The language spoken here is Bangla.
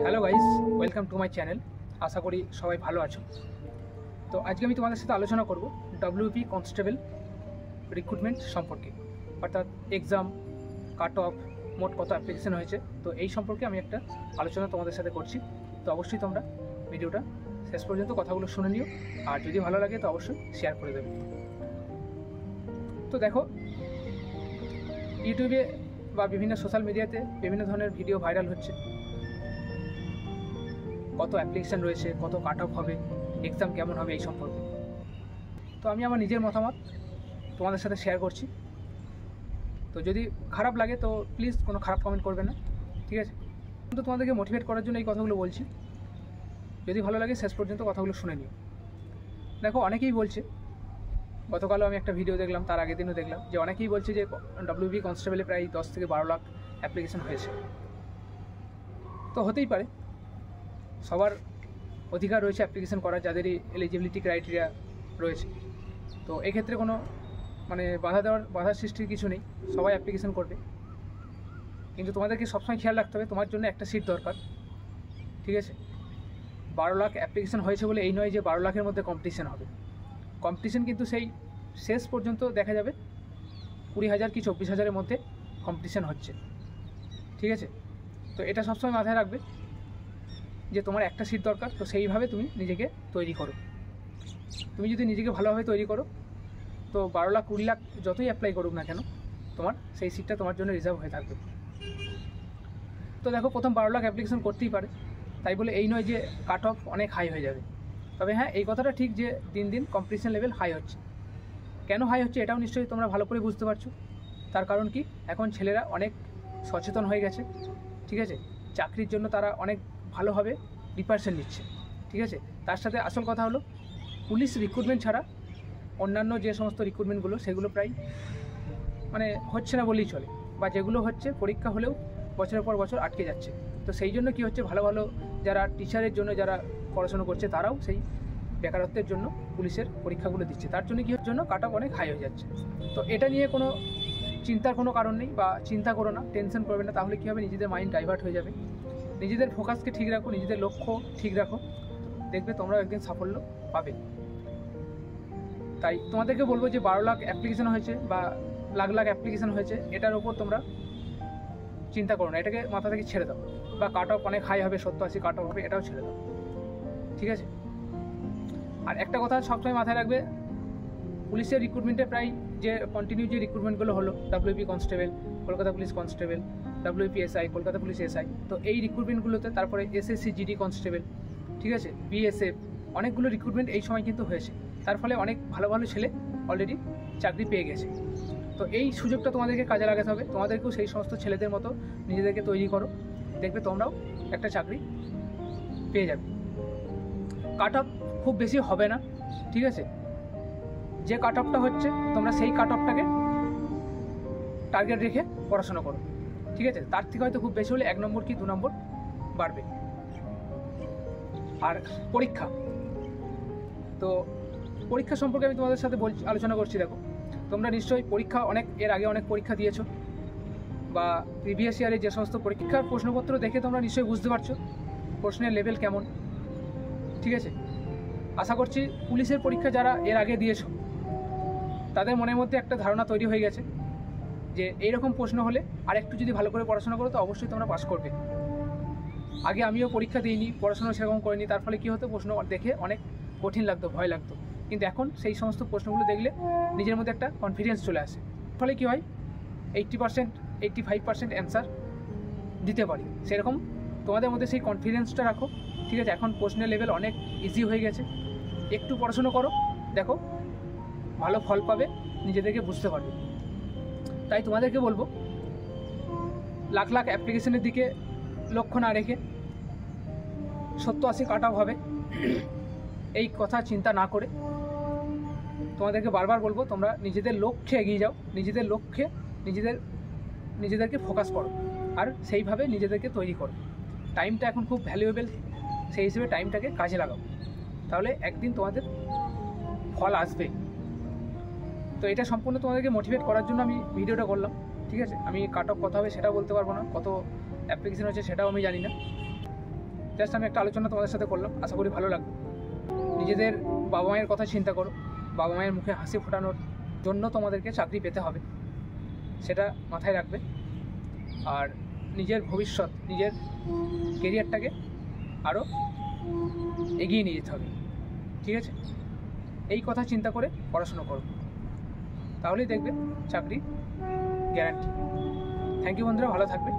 Hello guys, welcome to my channel. আশা করি সবাই ভালো আছো। তো আজকে আমি তোমাদের সাথে আলোচনা করব ডব্লিউপি কনস্টেবল রিক্রুটমেন্ট সম্পর্কে, অর্থাৎ এক্সাম, কাট অফ, মোট কত অ্যাপ্লিকেশন হয়েছে। তো এই সম্পর্কে আমি একটা আলোচনা তোমাদের সাথে করছি। তো অবশ্যই তোমরা ভিডিওটা শেষ পর্যন্ত কথাগুলো শুনে নিও, আর যদি ভালো লাগে তো অবশ্যই শেয়ার করে দেবে। তো দেখো, ইউটিউবে বা বিভিন্ন সোশ্যাল মিডিয়াতে বিভিন্ন ধরনের ভিডিও ভাইরাল হচ্ছে, কত অ্যাপ্লিকেশান রয়েছে, কত কাট অফ হবে, এক্সাম কেমন হবে এই সম্পর্কে। তো আমি আমার নিজের মতামত তোমাদের সাথে শেয়ার করছি। তো যদি খারাপ লাগে তো প্লিজ কোনো খারাপ কমেন্ট করবে না, ঠিক আছে? কিন্তু তোমাদেরকে মোটিভেট করার জন্য এই কথাগুলো বলছি। যদি ভালো লাগে শেষ পর্যন্ত কথাগুলো শুনে নিও। দেখো, অনেকেই বলছে, গতকালও আমি একটা ভিডিও দেখলাম, তার আগের দিনও দেখলাম, যে অনেকেই বলছে যে ডব্লিউবি কনস্টেবলে প্রায় 10 থেকে 12 লাখ অ্যাপ্লিকেশান হয়েছে। তো হতেই পারে, সবার অধিকার রয়েছে অ্যাপ্লিকেশন করার, যাদেরই এলিজিবিলিটি ক্রাইটেরিয়া রয়েছে। তো এক্ষেত্রে কোনো বাধা সৃষ্টির কিছু নেই, সবাই অ্যাপ্লিকেশন করবে। কিন্তু তোমাদেরকে সবসময় খেয়াল রাখতে হবে, তোমার জন্য একটা সিট দরকার, ঠিক আছে? 12 লাখ অ্যাপ্লিকেশন হয়েছে বলে এই নয় যে 12 লাখের মধ্যে কম্পিটিশন হবে। কম্পিটিশন কিন্তু সেই শেষ পর্যন্ত দেখা যাবে 20,000 কি 24,000-এর মধ্যে কম্পিটিশন হচ্ছে, ঠিক আছে? তো এটা সবসময় মাথায় রাখবে যে তোমার একটা সিট দরকার। তো সেইভাবে তুমি নিজেকে তৈরি করো। তুমি যদি নিজেকে ভালোভাবে তৈরি করো তো 12 লাখ 20 লাখ যতই অ্যাপ্লাই করুক না কেন, তোমার সেই সিটটা তোমার জন্য রিজার্ভ হয়ে থাকবে। তো দেখো, প্রথম 12 লাখ অ্যাপ্লিকেশন করতেই পারে, তাই বলে এই নয় যে কাট অফ অনেক হাই হয়ে যাবে। তবে হ্যাঁ, এই কথাটা ঠিক যে দিন দিন কম্পিটিশন লেভেল হাই হচ্ছে। কেন হাই হচ্ছে এটাও নিশ্চয়ই তোমরা ভালো করে বুঝতে পারছো। তার কারণ কি, এখন ছেলেরা অনেক সচেতন হয়ে গেছে, ঠিক আছে? চাকরির জন্য তারা অনেক ভালোভাবে প্রিপারেশন নিচ্ছে, ঠিক আছে? তার সাথে আসল কথা হলো, পুলিশ রিক্রুটমেন্ট ছাড়া অন্যান্য যে সমস্ত রিক্রুটমেন্টগুলো সেগুলো প্রায় হচ্ছে না বলেই চলে, বা যেগুলো হচ্ছে পরীক্ষা হলেও বছরের পর বছর আটকে যাচ্ছে। তো সেই জন্য কি হচ্ছে, ভালো ভালো যারা টিচারের জন্য যারা পড়াশোনা করছে তারাও সেই বেকারত্বের জন্য পুলিশের পরীক্ষাগুলো দিচ্ছে। তার জন্য কি জন্য কাট অফ অনেক হাই হয়ে যাচ্ছে। তো এটা নিয়ে কোনো চিন্তার কোনো কারণ নেই, বা চিন্তা করো না, টেনশন করবে না। তাহলে কী হবে, নিজেদের মাইন্ড ডাইভার্ট হয়ে যাবে। নিজেদের ফোকাসকে ঠিক রাখো, নিজেদের লক্ষ্য ঠিক রাখো, দেখবে তোমরাও একদিন সাফল্য পাবে। তাই তোমাদেরকে বলবো যে 12 লাখ অ্যাপ্লিকেশন হয়েছে বা লাখ লাখ অ্যাপ্লিকেশন হয়েছে, এটার ওপর তোমরা চিন্তা করো না, এটাকে মাথা থেকে ছেড়ে দাও। বা কাট অফ অনেক হাই হবে, 70-80 কাট অফ হবে, এটাও ছেড়ে দাও, ঠিক আছে? আর একটা কথা সবসময় মাথায় রাখবে, পুলিশের রিক্রুটমেন্টে প্রায় যে কন্টিনিউ যে রিক্রুটমেন্টগুলো হলো, WP constable, Kolkata police constable, WP SI, Kolkata police SI, তো এই রিক্রুটমেন্টগুলোতে, তারপরে এসএসসি জিডি কনস্টেবল, ঠিক আছে, বিএসএফ, অনেকগুলো রিক্রুটমেন্ট এই সময় কিন্তু হয়েছে। তার ফলে অনেক ভালো ভালো ছেলে অলরেডি চাকরি পেয়ে গেছে। তো এই সুযোগটা তোমাদেরকে কাজে লাগাতে হবে। তোমাদেরকেও সেই সমস্ত ছেলেদের মতো নিজেদেরকে তৈরি করো, দেখবে তোমরাও একটা চাকরি পেয়ে যাবে। কাট অফ খুব বেশি হবে না, ঠিক আছে? যে কাট অফটা হচ্ছে তোমরা সেই কাট অফটাকে টার্গেট রেখে পড়াশোনা করো, ঠিক আছে? তার থেকে হয়তো খুব বেশি হলে 1 নম্বর কি 2 নম্বর বাড়বে। আর পরীক্ষা, তো পরীক্ষা সম্পর্কে আমি তোমাদের সাথে আলোচনা করছি। দেখো, তোমরা নিশ্চয়ই পরীক্ষা এর আগে অনেক পরীক্ষা দিয়েছো, বা প্রিভিয়াস ইয়ারে যে সমস্ত পরীক্ষার প্রশ্নপত্র দেখে তোমরা নিশ্চয়ই বুঝতে পারছো প্রশ্নের লেভেল কেমন, ঠিক আছে? আশা করছি পুলিশের পরীক্ষা যারা এর আগে দিয়েছো তাদের মনের মধ্যে একটা ধারণা তৈরি হয়ে গেছে যে এইরকম প্রশ্ন হলে আর একটু যদি ভালো করে পড়াশোনা করো তো অবশ্যই তোমরা পাস করবে। আগে আমিও পরীক্ষা দিইনি, পড়াশোনা সেরকম করিনি, তার ফলে কী হতো, প্রশ্ন দেখে অনেক কঠিন লাগতো, ভয় লাগতো। কিন্তু এখন সেই সমস্ত প্রশ্নগুলো দেখলে নিজের মধ্যে একটা কনফিডেন্স চলে আসে। ফলে কী হয়, 80% 85% অ্যান্সার দিতে পারি। সেরকম তোমাদের মধ্যে সেই কনফিডেন্সটা রাখো, ঠিক আছে? এখন প্রশ্নের লেভেল অনেক ইজি হয়ে গেছে, একটু পড়াশুনো করো, দেখো ভালো ফল পাবে, নিজেদেরকে বুঝতে পারবে। তাই তোমাদেরকে বলবো, লাখ লাখ অ্যাপ্লিকেশনের দিকে লক্ষ্য না রেখে 70-80 কাট অফ হবে এই কথা চিন্তা না করে, তোমাদেরকে বারবার বলবো তোমরা নিজেদের লক্ষ্যে এগিয়ে যাও, নিজেদের লক্ষ্যে নিজেদেরকে ফোকাস করো, আর সেইভাবে নিজেদেরকে তৈরি করো। টাইমটা এখন খুব ভ্যালুয়েবল, সেই হিসেবে টাইমটাকে কাজে লাগাও, তাহলে একদিন তোমাদের ফল আসবে। তো এটা সম্পূর্ণ তোমাদেরকে মোটিভেট করার জন্য আমি ভিডিওটা করলাম, ঠিক আছে? আমি কাট অফ কত হবে সেটাও বলতে পারবো না, কত অ্যাপ্লিকেশন হচ্ছে সেটাও আমি জানি না। জাস্ট আমি একটা আলোচনা তোমাদের সাথে করলাম, আশা করি ভালো লাগবে। নিজেদের বাবা মায়ের কথা চিন্তা করো, বাবা মায়ের মুখে হাসি ফোটানোর জন্য তোমাদেরকে চাকরি পেতে হবে, সেটা মাথায় রাখবে। আর নিজের ভবিষ্যৎ, নিজের কেরিয়ারটাকে আরও এগিয়ে নিয়ে যেতে হবে, ঠিক আছে? এই কথা চিন্তা করে পড়াশুনো করো, তাহলেই দেখবে চাকরি গ্যারান্টি। থ্যাংক ইউ বন্ধুরা, ভালো থাকবে।